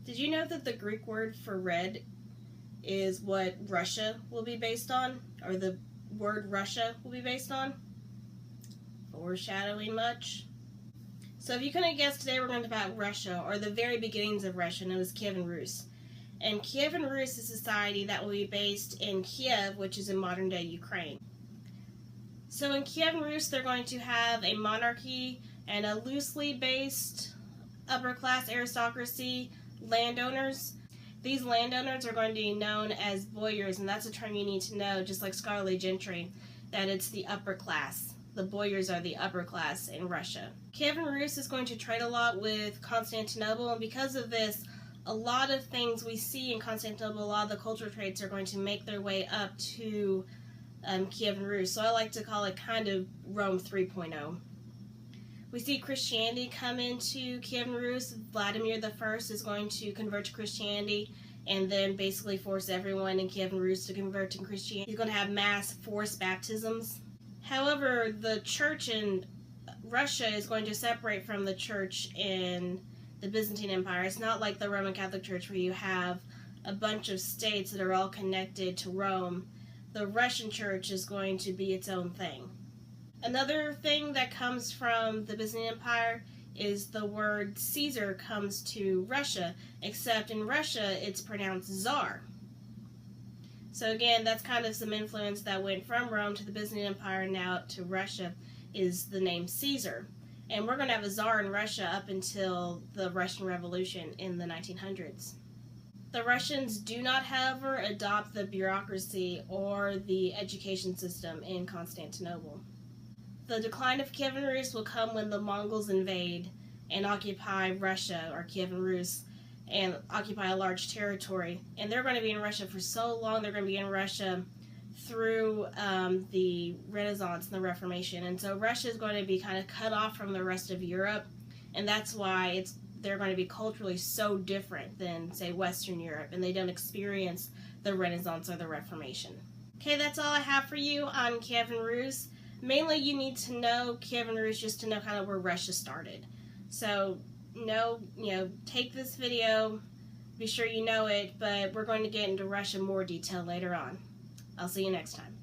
Did you know that the Greek word for red is what Russia will be based on, or the word Russia will be based on? Foreshadowing much? So if you couldn't guess, today we're going to talk about Russia, or the very beginnings of Russia, known as Kievan Rus. And Kievan Rus is a society that will be based in Kiev, which is in modern-day Ukraine. So in Kievan Rus, they're going to have a monarchy and a loosely based upper-class aristocracy, landowners. These landowners are going to be known as boyars, and that's a term you need to know, just like scholarly gentry, that it's the upper class. The boyars are the upper class in Russia. Kievan Rus is going to trade a lot with Constantinople, and because of this, a lot of things we see in Constantinople, a lot of the cultural traits are going to make their way up to Kievan Rus. So I like to call it kind of Rome 3.0. We see Christianity come into Kievan Rus. Vladimir I is going to convert to Christianity and then basically force everyone in Kievan Rus to convert to Christianity. He's going to have mass forced baptisms. However, the church in Russia is going to separate from the church in the Byzantine Empire. It's not like the Roman Catholic Church where you have a bunch of states that are all connected to Rome. The Russian church is going to be its own thing. Another thing that comes from the Byzantine Empire is the word Caesar comes to Russia, except in Russia it's pronounced Tsar. So again, that's kind of some influence that went from Rome to the Byzantine Empire and now to Russia is the name Caesar. And we're going to have a Tsar in Russia up until the Russian Revolution in the 1900s. The Russians do not, however, adopt the bureaucracy or the education system in Constantinople. The decline of Kievan Rus will come when the Mongols invade and occupy Russia, or Kievan Rus, and occupy a large territory. And they're going to be in Russia for so long, they're going to be in Russia through the Renaissance and the Reformation. And so Russia is going to be kind of cut off from the rest of Europe, and that's why they're going to be culturally so different than, say, Western Europe, and they don't experience the Renaissance or the Reformation. Okay, that's all I have for you on Kievan Rus. Mainly you need to know Kievan Rus just to know kind of where Russia started. So, take this video, be sure you know it, but we're going to get into Russia in more detail later on. I'll see you next time.